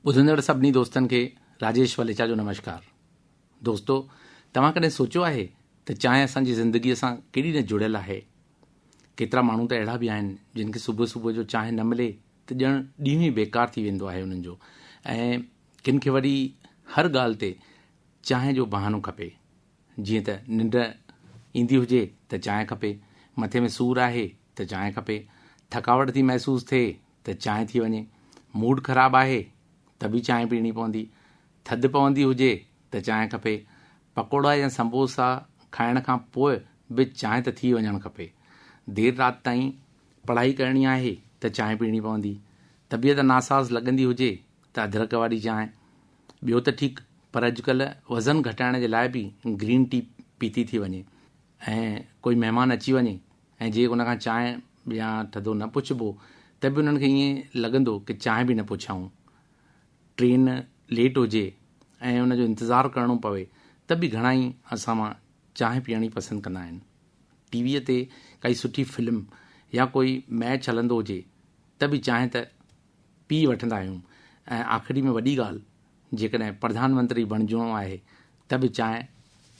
ॿुधंदड़ सभिनी दोस्तनि खे राजेश वलेचा जो नमस्कार। दोस्तो, तव्हां कॾहिं सोचियो आहे त चांहि असांजी ज़िंदगीअ सां केॾी न जुड़ियल आहे। केतिरा माण्हू त अहिड़ा बि आहिनि जिन खे सुबुह सुबुह जो चांहि न मिले त ॼण ॾींहुं ई बेकार थी वेंदो आहे उन्हनि जो, ऐं किन खे वरी हर ॻाल्हि ते चांहि जो बहानो खपे। जीअं त निंड ईंदी हुजे त चांहि खपे, मथे में सूरु आहे त चांहि खपे, थकावट थी महसूसु थिए त चांहि थी वञे, मूड ख़राबु आहे त बि चांहि पीअणी पवंदी, थधि पवंदी हुजे त चांहि खपे, पकोड़ा या संबोसा खाइण खां पोइ बि चांहि त थी वञणु खपे, देरि राति ताईं पढ़ाई करणी आहे त चांहि पीअणी पवंदी, तबियत नासाज़ लॻंदी हुजे त अदरक वारी चांहि। ॿियो त ठीकु, पर अॼुकल्ह वज़न घटाइण जे लाइ बि ग्रीन टी पीती थी वञे, ऐं कोई महिमान अची वञे ऐं जे उन खां चांहि या थधो न पुछिबो त बि उन्हनि खे ईअं लॻंदो कि चांहि बि न पुछाऊं। ट्रेन लेट हुजे ऐं उनजो इंतज़ारु करिणो पवे त बि घणाई असां मां चांहि पीअणी पसंदि कंदा आहिनि। टीवीअ ते काई सुठी फिल्म या कोई मैच हलंदो हुजे त बि चांहि त पी वठंदा आहियूं, ऐं आख़िरी में वॾी ॻाल्हि जेकॾहिं प्रधानमंत्री बणिजिणो आहे त बि चांहि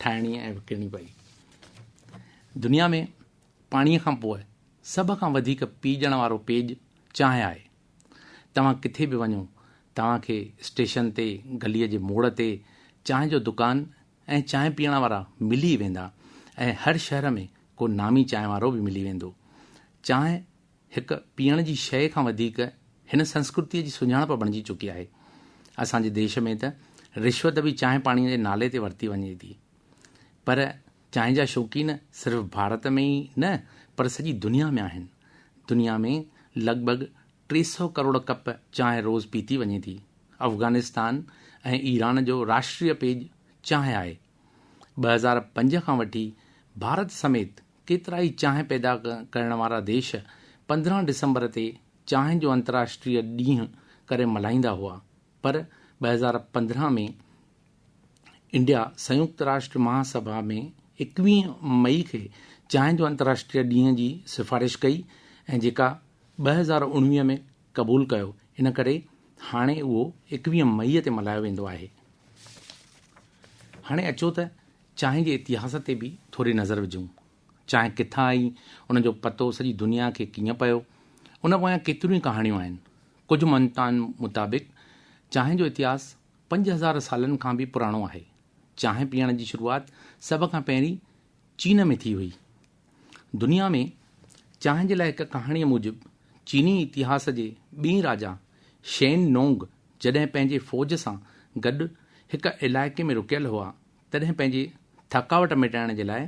ठाहिणी ऐं विकिणणी पई। दुनिया में पाणीअ खां पोइ सभ खां वधीक पीजण वारो पेज चांहि आहे। तव्हां किथे बि वञो, तव्हांखे स्टेशन ते, गलीअ जे मोड़ ते चांहि जो दुकान ऐं चांहि पीअण वारा मिली वेंदा, ऐं हर शहर में को नामी चांहि वारो बि मिली वेंदो। चांहि हिकु पीअण जी शइ खां वधीक हिन संस्कृतीअ जी सुञाणप बणिजी चुकी आहे। असांजे देश में त रिश्वत बि चांहि पाणीअ जे नाले ते वरिती वञे थी, पर चांहि जा शौक़ीन सिर्फ़ु भारत में ई न पर सॼी दुनिया में आहिनि। दुनिया में लॻभॻि 300 करोड़ कप चांहि रोज़ पीती वञे थी। अफ़गानिस्तान ऐं ईरान जो राष्ट्रीय पेज चांहि आहे। 2005 खां वठी भारत समेत केतिरा ई चांहि पैदा करण वारा देश 15 दिसंबर ते चांहि जो अंतर्राष्ट्रीय ॾींहुं करे मल्हाईंदा हुआ, पर 2015 में इंडिया संयुक्त राष्ट्र महासभा में 21 मई खे चांहि जो अंतर्राष्ट्रीय ॾींहं जी सिफ़ारिश कई, ऐं जेका 2019 में क़बूल कयो। इन करे हाणे उहो 21 मई ते मल्हायो वेंदो आहे। हाणे अचो त चांहि जे इतिहास ते बि थोरी नज़र विझूं। चांहि किथां आई, उनजो पतो सॼी दुनिया खे कीअं पियो, उन पोयां केतिरियूं कहाणियूं आहिनि। कुझु मंताउनि मुताबिक़ चांहि जो इतिहास 5000 सालनि खां बि पुराणो आहे। चांहि पीअण जी शुरूआति सभ खां पहिरीं चीन में थी हुई। दुनिया में चांहि जे लाइ हिकु कहाणीअ मूजिबि चीनी इतिहास जे ॿी राजा शेन नोंग जॾहिं पंहिंजे फ़ौज सां गॾु हिकु इलाइक़े में रुकियल हुआ, तॾहिं पंहिंजे थकावट मिटाइण जे लाइ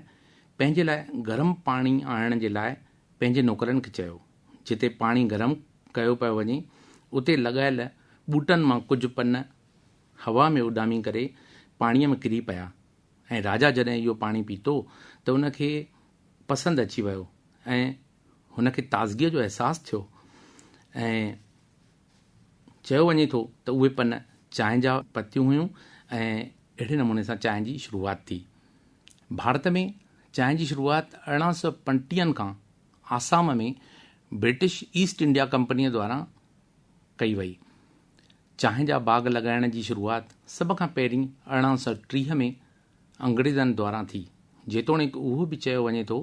पंहिंजे लाइ गरम पाणी आणण जे लाइ पंहिंजे नौकरनि खे चयो। जिते पाणी गरम कयो पियो वञे, उते लॻायल ॿूटनि मां कुझु पन हवा में उॾामी करे पाणीअ में किरी पिया, ऐं राजा जॾहिं इहो पाणी पीतो त उनखे पसंदि अची वियो ऐं हुनखे ताज़गीअ जो अहसासु थियो, ऐं चयो वञे थो त उहे पन चांहि जा पतियूं हुयूं, ऐं अहिड़े नमूने सां चांहि जी शुरूआति थी। भारत में चांहि जी शुरूआति 1835 खां आसाम में ब्रिटिश ईस्ट इंडिया कंपनीअ द्वारा कई वई। चांहि जा बाग़ लॻाइण जी शुरूआति सभ खां पहिरीं 1830 में अंग्रेज़नि द्वारा थी, जेतोणीकि उहो बि चयो वञे थो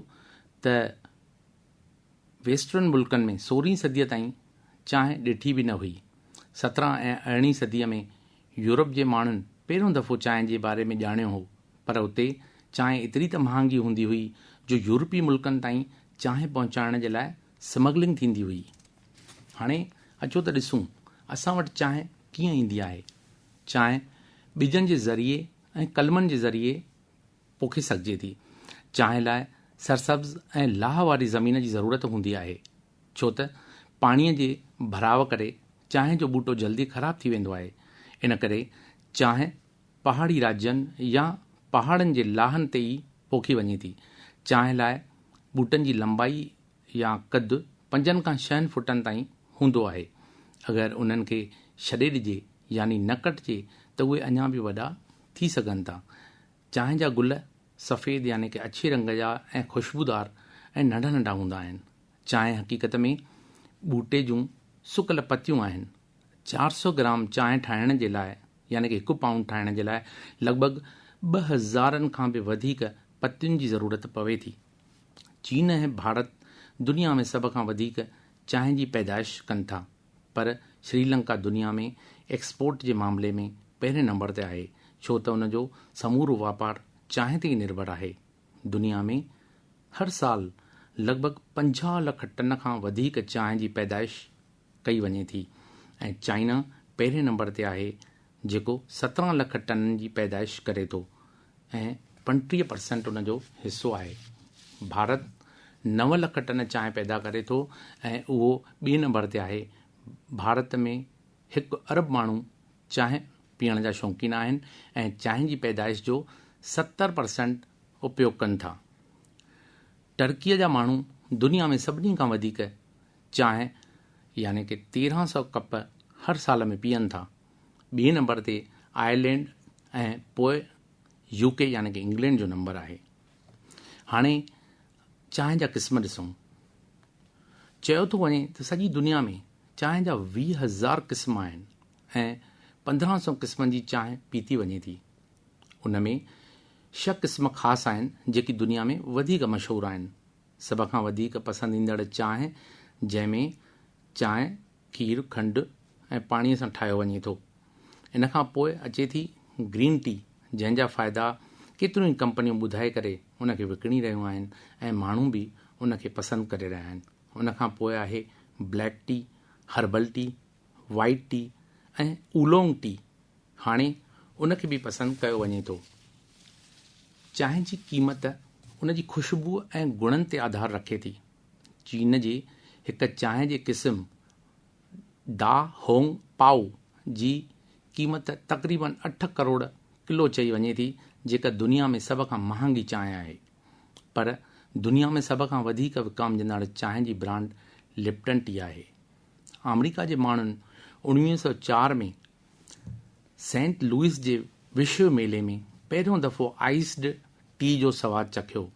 त वेस्टर्न मुल्कनि में 16वीं सदीअ ताईं चांहि ॾिठी बि न हुई। 17 ऐं 18वीं सदीअ में यूरोप जे माण्हुनि पहिरियों दफ़ो चांहि जे बारे में ॼाणियो हो, पर उते चांहि एतिरी त महांगी हूंदी हुई जो यूरोपी मुल्कनि ताईं चांहि पहुचाइण जे लाइ स्मगलिंग थींदी हुई। हाणे अचो त ॾिसूं असां वटि चांहि कीअं ईंदी आहे। चांहि ॿिजनि जे ज़रिए ऐं कलमनि जे ज़रिए पोखे सघिजे थी। चांहि लाइ सरसब्ज़ ऐं लाह वारी ज़मीन जी ज़रूरत हूंदी आहे, छो त पाणीअ जे भराव करे चांहि जो ॿूटो जल्दी ख़राबु थी वेंदो आहे। इन करे चांहि पहाड़ी राज्यनि या पहाड़नि जे लाहनि ते ई पोखी वञे थी। चांहि लाइ ॿूटनि जी लंबाई या क़दु 5 खां 6 फुटनि ताईं हूंदो आहे। अगरि उन्हनि खे छॾे ॾिजे यानी न कटिजे त उहे अञा बि वॾा थी सघनि था। चांहि जा गुल सफ़ेद यानी कि अछे रंग जा ऐं ख़ुशबूदार ऐं नंढा नंढा हूंदा आहिनि। चांहि हक़ीक़त में ॿूटे जूं सुकल पतियूं आहिनि। 400 ग्राम चांहि ठाहिण जे लाइ यानी कि 1 पाउंड ठाहिण जे लाइ लॻभॻि 2000 खां बि वधीक पतियुनि जी ज़रूरत पवे थी। चीन ऐं भारत दुनिया में सभ खां वधीक चांहि जी पैदाइश कनि था, पर श्रीलंका दुनिया में एक्सपोर्ट जे मामले में पहिरें नंबर ते आहे, छो त उन जो समूरो वापारु चांहि ते ई निर्भर आहे। दुनिया में हर साल लॻभॻि 50 लख टन खां वधीक चांहि जी पैदाइश कई वञे थी ऐं चाइना पहिरें नंबर ते आहे, जेको 17 लख टन जी पैदाइश करे थो ऐं 35% उन जो हिसो आहे। भारत 9 लख टन चांहि पैदा करे थो ऐं उहो ॿिए नंबर ते आहे। भारत में 1 अरब माण्हू चांहि पीअण जा शौक़ीन आहिनि ऐं चांहि जी पैदाइश जो 70% उपयोग कनि था। टर्कीअ जा माण्हू दुनिया में सभिनी खां वधीक चांहि यानी कि 1300 कप हर साल में पीअनि था। ॿिए नंबर ते आयरलैंड ऐं पोइ यूके यानी कि इंग्लैंड जो नंबर आहे। हाणे चांहि जा क़िस्म ॾिसूं। चयो थो वञे त सॼी दुनिया में चांहि जा 20,000 क़िस्म आहिनि ऐं 1500 क़िस्मनि जी चांहि पीती वञे थी। उन में 6 क़िस्म ख़ासि आहिनि जेकी दुनिया में वधीक मशहूरु आहिनि। सभ खां वधीक पसंदि ईंदड़ चांहि, जंहिंमें चांहि, खीरु, खंडु ऐं पाणीअ सां ठाहियो वञे थो। इन खां पोइ अचे थी ग्रीन टी, जंहिंजा फ़ाइदा केतिरियूं ई कंपनियूं ॿुधाए करे उन खे विकिणी रहियूं आहिनि ऐं माण्हू बि उन खे पसंदि करे रहिया आहिनि। उन खां पोइ आहे black T, herbal tea, white T ऐं ऊलोंग टी। हाणे उन खे बि पसंदि कयो वञे थो। चांहि जी क़ीमत उन जी ख़ुशबू ऐं गुणनि ते आधार रखे थी। चीन जे हिकु चांहि जे क़िस्म दा होंग पाओ जी क़ीमत तक़रीबन 8 करोड़ किलो चई वञे थी, जेका दुनिया में सभ खां महांगी चांहि आहे। पर दुनिया में सभ खां वधीक विकामजंदड़ चांहि जी ब्रांड लिप्टन टी आहे। अमेरिका जे माण्हुनि 1904 में सेंट लुइस जे विश्व मेले में पहिरियों दफ़ो आइस्ड टी जो सवादु चखियो।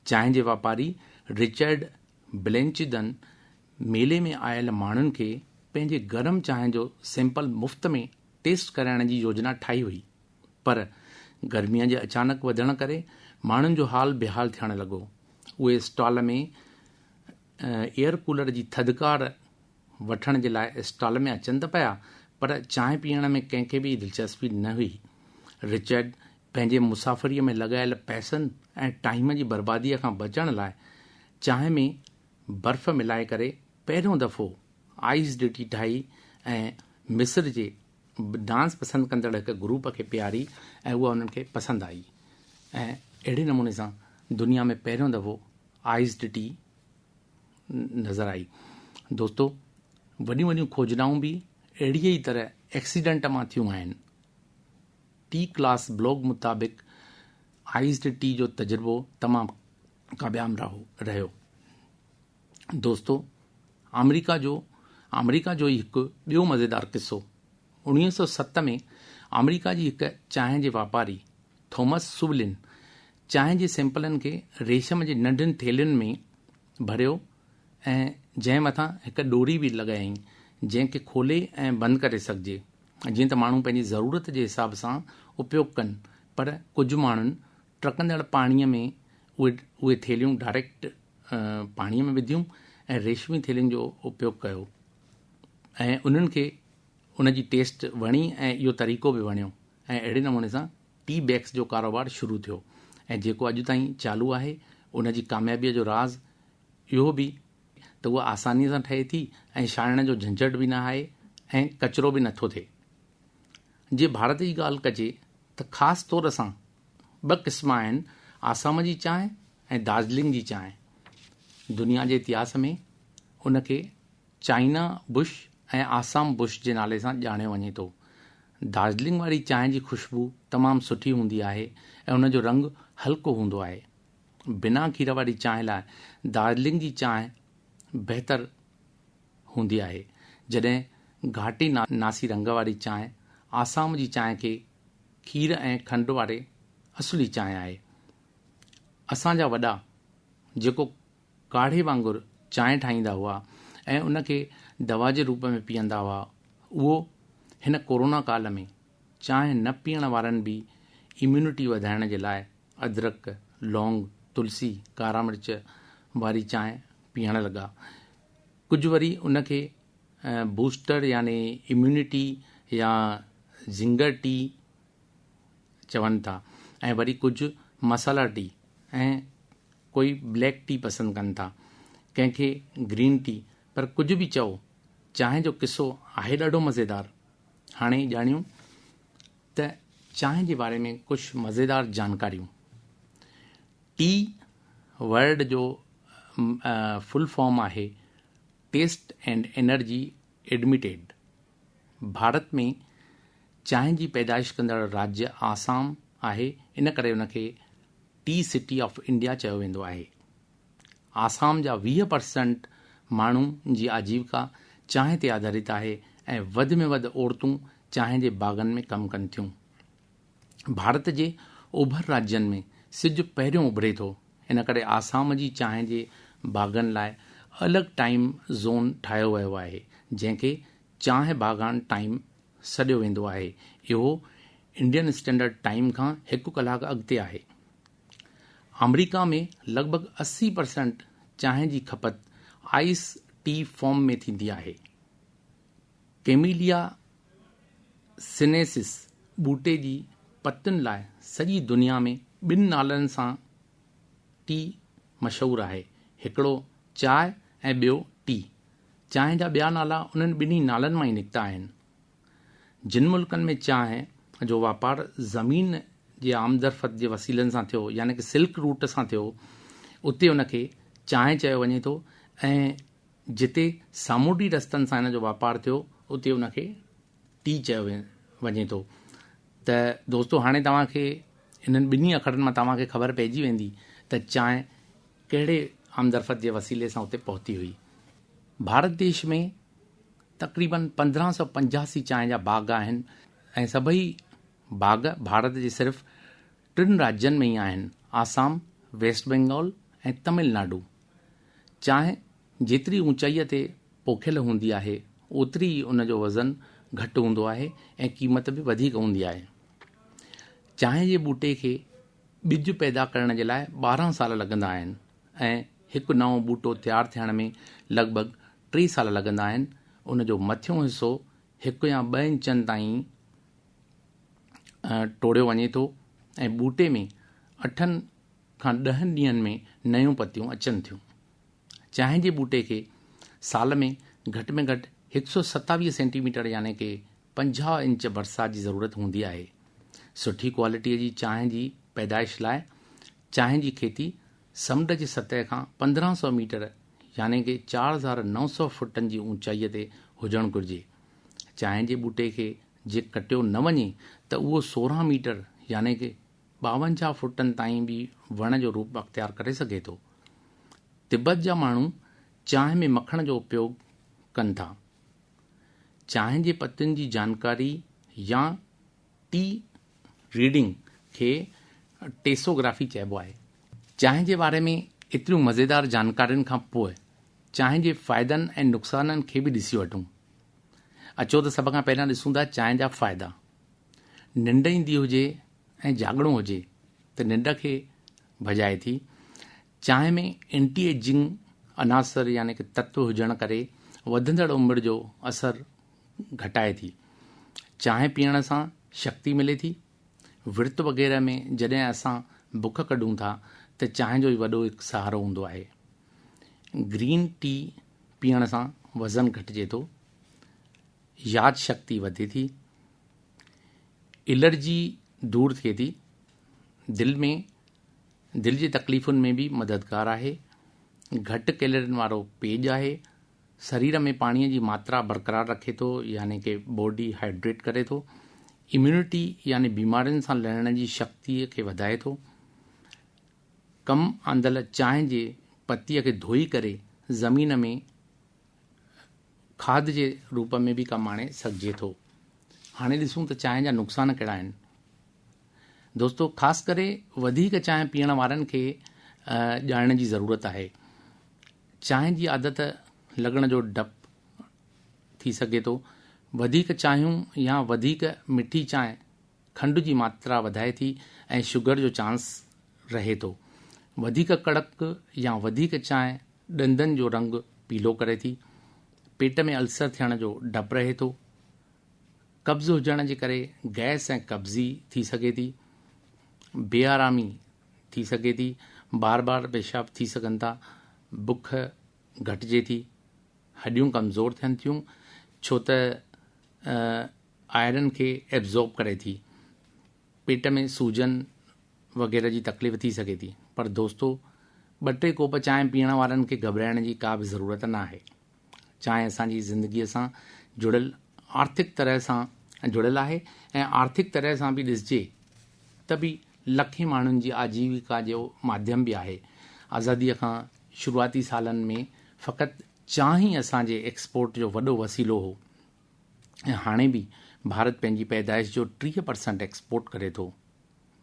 चांहि जे वापारी रिचर्ड ब्लैंचडन मेले में आयल माण्हुनि खे पंहिंजे गरम चांहि जो सैंपल मुफ़्त में टेस्ट कराइण जी योजना ठाही हुई, पर गर्मीअ जे अचानक वधण करे माण्हुनि जो हाल बेहाल थियण लॻो। उहे स्टॉल में एयर कूलर जी थधिकार वठण जे लाइ स्टॉल में अचनि त पिया, पर चांहि पीअण में कंहिंखे बि दिलचस्पी न हुई। रिचर्ड पंहिंजे मुसाफ़िरीअ में लॻायल पैसनि ऐं टाइम जी बर्बादीअ खां बचण लाइ चांहि में बर्फ़ मिलाए करे पहिरियों दफ़ो आइस्ड टी ठाही ऐं मिस्र जे डांस पसंदि कंदड़ हिकु ग्रुप खे पियारी ऐं उहा उन्हनि खे पसंदि आई ऐं अहिड़े नमूने सां दुनिया में पहिरियों दफ़ो आइस्ड टी नज़र आई। दोस्तो, वॾियूं वॾियूं खोजनाऊं बि अहिड़ीअ ई तरह एक्सीडेंट मां थियूं आहिनि। टी क्लास ब्लॉग मुताबिक़ आइस्ड टी जो तजुर्बो तमामु कामयाब रहियो। दोस्तो, अमेरिका जो ई हिकु ॿियो मज़ेदार किस्सो। 1907 में अमेरिका जी हिकु चांहि जे वापारी थॉमस सुवलिन चांहि जे सैंपलनि खे रेशम जे नंढनि थेलियुनि में भरियो ऐं जंहिं मथां हिकु डोरी बि लॻायईं जंहिंखे खोले ऐं बंदि करे सघिजे, जीअं त माण्हू पंहिंजी ज़रूरत जे हिसाब सां उपयोग कनि। पर कुझु माण्हुनि टहिकंदड़ पाणीअ में उहे थेलियूं डायरेक्ट पाणीअ में विधियूं ऐं रेशमी थेलियुनि जो उपयोग कयो ऐं उन्हनि खे उन जी टेस्ट वणी ऐं इहो तरीक़ो बि वणियो ऐं अहिड़े नमूने सां टी बैग्स जो कारोबार शुरू थियो ऐं जेको अॼु ताईं चालू आहे। उन जी कामयाबीअ जो राज़ इहो बि त उहा आसानीअ सां ठहे थी ऐं छाणण जो झंझट बि न आहे ऐं कचिरो बि नथो थिए। जे भारत जी ॻाल्हि कजे त ख़ासि तौर सां 2 क़िस्म आहिनि, आसाम जी चांहि ऐं दार्जिलिंग जी चांहि। दुनिया जे इतिहास में उन खे चाइना बुश ऐं आसाम बुश जे नाले सां ॼाणियो वञे थो। दार्जिलिंग वारी चांहि जी ख़ुशबू तमामु सुठी हूंदी आहे ऐं उन जो रंग हल्को हूंदो आहे। बिना खीर वारी चांहि लाइ दार्जिलिंग जी चांहि बहितर हूंदी आहे, जॾहिं घाटी नासी रंग वारी चांहि आसाम जी चांहि खे खीर ऐं खंडु वारे असली चांहि आहे। असांजा वॾा जेको काढ़े वांगुरु चांहि ठाहींदा हुआ ऐं उन खे दवा जे रूप में पीअंदा हुआ, उहो हिन कोरोना काल में चांहि न पीअण वारनि बि इम्यूनिटी वधाइण जे लाइ अदरक, लौंग, तुलसी, कारा मिर्च वारी चांहि पीअण लॻा। कुझु वरी उनखे बूस्टर यानी इम्यूनिटी या जिंगर टी चवनि था, ऐं वरी कुझु मसाला टी ऐं कोई ब्लैक टी पसंदि कनि था, कंहिंखे ग्रीन टी। पर कुझु बि चओ, चांहि जो किस्सो आहे ॾाढो मज़ेदार। हाणे ॼाणियूं त चांहि जे बारे में कुझु मज़ेदार जानकारियूं। टी वर्ड जो फुल फॉर्म आहे test and energy admitted. Bharat में चांहि जी पैदाइश कंदड़ राज्य आसाम आहे, इन करे उनखे टी सिटी ऑफ इंडिया चयो वेंदो आहे। आसाम जा 20% माण्हू जी आजीविका चांहि ते आधारित आहे ऐं वधि में वधि औरतूं चांहि जे बाग़नि में कमु कनि थियूं। भारत जे ओभर राज्यनि में सिजु पहिरियों उभरे थो, इन करे आसाम जी चांहि जे बाग़नि लाइ अलॻि टाइम ज़ोन ठाहियो वियो आहे, जंहिंखे चांहि बाग़ान टाइम सॾियो वेंदो आहे। इहो इंडियन स्टैंडर्ड टाइम खां 1 कलाक अॻिते आहे। अमरीका में लॻभॻि 80% चांहि जी खपत आइस टी फॉर्म में थींदी आहे। कैमिलिया सिनेसिस ॿूटे जी पत्तियुनि लाइ सॼी दुनिया में 2 नालनि सां टी मशहूरु आहे, हिकिड़ो चांहि ऐं ॿियो टी। चांहि जा ॿिया नाला उन्हनि 2 नालनि मां ई निकिता आहिनि। जिन मुल्कनि में चांहि जो वापारु ज़मीन जे आमदरफ़त जे वसीलनि सां थियो, यानी कि सिल्क रूट सां थियो, उते उनखे चांहि चयो वञे थो, ऐं जिते सामूंडी रस्तनि सां हिन जो वापारु थियो, उते उनखे टी चयो वञे थो। त दोस्तो, हाणे तव्हांखे इन्हनि 2 अखरनि मां तव्हांखे ख़बर पइजी वेंदी त चांहि कहिड़े आमदरफ़त जे वसीले सां उते पहुती हुई। भारत देश में तक़रीबन 1585 चांहि जा बाग़ आहिनि, ऐं सभई बाग़ भारत जे सिर्फ़ु 3 राज्यनि में ई आहिनि, आसाम, वेस्ट बंगाल ऐं तमिलनाडु। चांहि जेतिरी ऊचाईअ ते पोखियल हूंदी आहे, ओतिरी ई उनजो वज़न घटि हूंदो आहे ऐं क़ीमत बि वधीक हूंदी आहे। चांहि जे ॿूटे खे ॿिज पैदा करण जे लाइ 12 साल लॻंदा आहिनि ऐं हिकु नओं ॿूटो तयारु थियण में लॻभॻि 3 साल लॻंदा आहिनि। उनजो मथियों हिसो 1 या 2 इंचनि ताईं टोड़ियो वञे थो ऐं ॿूटे में 8 खां 10 ॾींहंनि में नयूं पतियूं अचनि थियूं। चांहि जे ॿूटे खे साल में घटि 127 सेंटीमीटर यानी कि 50 इंच बरसाति जी ज़रूरत हूंदी आहे। सुठी क्वालिटीअ जी चांहि जी पैदाइश लाइ चांहि जी खेती समुंड जी सतह खां 1500 मीटर यानी कि 4900 फुटनि जी ऊचाईअ ते हुजणु घुरिजे। चांहि जे ॿूटे खे जे कटियो न वञे त उहो 16 मीटर यानी कि 52 फुटनि ताईं बि वण जो रूप अख्तियार करे सघे थो। तिब्बत जा माण्हू चांहि में मखण जो उपयोग कनि था। चांहि जे पत्तियुनि जी जानकारी या टी रीडिंग खे टेसोग्राफी चइबो आहे। चांहि जे बारे में एतिरियूं मज़ेदार जानकारियुनि खां पोइ चांहि जे फ़ाइदनि ऐं नुक़साननि खे बि ॾिसी वठूं। अचो त सभ खां पहिरियां ॾिसूं था चांहि जा फ़ाइदा। निंड ईंदी हुजे ऐं जाॻणो हुजे त निंड खे भॼाए थी। चांहि में एंटी एजिंग अनासर यानी कि तत्व हुजण करे वधंदड़ उमिरि जो असरु घटाए थी। चांहि पीअण सां शक्ति मिले थी। विर्त वग़ैरह में जॾहिं असां बुख कढूं था त चांहि जो ई वॾो हिकु सहारो हूंदो आहे। ग्रीन टी पीअण सां वज़न घटिजे थो। यादि शक्ति वधे थी। एलर्जी दूर थिए थी। दिलि जी तकलीफ़ुनि में बि मददगार आहे। घटि कैलोरियुनि वारो पेज आहे। शरीर में पाणीअ जी मात्रा बरक़रार रखे थो यानी कि बॉडी हाइड्रेट करे थो। इम्यूनिटी यानी बीमारियुनि सां लड़ण जी शक्तिअ खे वधाए थो। कमु आंदल चांहि जे पत्तीअ खे धोई करे ज़मीन में खाद जे रूप में बि कमु आणे सघिजे थो। हाणे ॾिसूं त चांहि जा नुक़सान कहिड़ा आहिनि। दोस्तो, ख़ासि करे वधीक चांहि पीअण वारनि खे ॼाणण जी ज़रूरत आहे। चांहि जी आदत लॻण जो डपु थी सघे थो। वधीक चांहियूं या वधीक मिठी चांहि खंड जी मात्रा वधाए थी ऐं शुगर जो चांस रहे थो। वधीक कड़क या वधीक चांहि ॾंदनि जो रंग पीलो करे थी। पेट में अल्सर थियण जो डपु रहे थो। कब्ज़ हुजण जे करे गैस ऐं कब्ज़ी थी सघे थी। बेआरामी थी सघे थी। बार बार पेशाब थी सघनि था। बुख घटिजे थी। हॾियूं कमज़ोर थियनि थियूं छो त आयरन खे एब्ज़ॉर्ब करे थी। पेट में सूजन वग़ैरह जी तकलीफ़ थी सघे थी। पर दोस्तो, 2-3 कोप चांहि पीअण वारनि खे घबराइण जी का बि ज़रूरत न आहे। चांहि असांजी ज़िंदगीअ सां जुड़ियल आर्थिक तरह सां जुड़ियल आहे ऐं आर्थिक तरह सां बि ॾिसिजे त बि लखे माण्हुनि जी आजीविका जो माध्यम बि आहे। आज़ादीअ खां शुरूआती सालनि में फ़क़ति चांहि ई असांजे एक्सपोर्ट जो वॾो वसीलो हो ऐं हाणे बि भारत पंहिंजी पैदाइश जो 30% एक्सपोर्ट करे थो।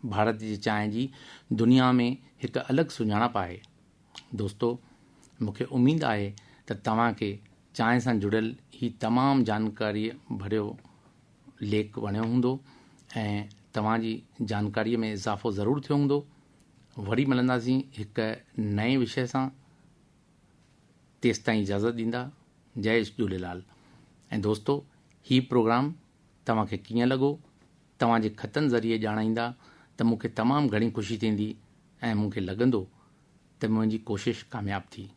भारत जी चांहि जी दुनिया में हिकु अलॻि सुञाणप आहे। दोस्तो, मूंखे उमेदु आहे त तव्हांखे चांहि सां जुड़ियल ही तमामु जानकारी भरियो लेख वणियो हूंदो ऐं तव्हांजी जानकारीअ में इज़ाफ़ो ज़रूरु थियो हूंदो। वरी मिलंदासीं हिकु नए विषय सां। तेसि ताईं इजाज़त ॾींदा। जय झूलेलाल। ऐं दोस्तो, ही प्रोग्राम तव्हांखे कीअं लॻो, तव्हांजे ख़तनि ज़रिए ॼाणाईंदा त मूंखे तमामु घणी ख़ुशी थींदी ऐं मूंखे लॻंदो त मुंहिंजी कोशिशि कामयाबु थी।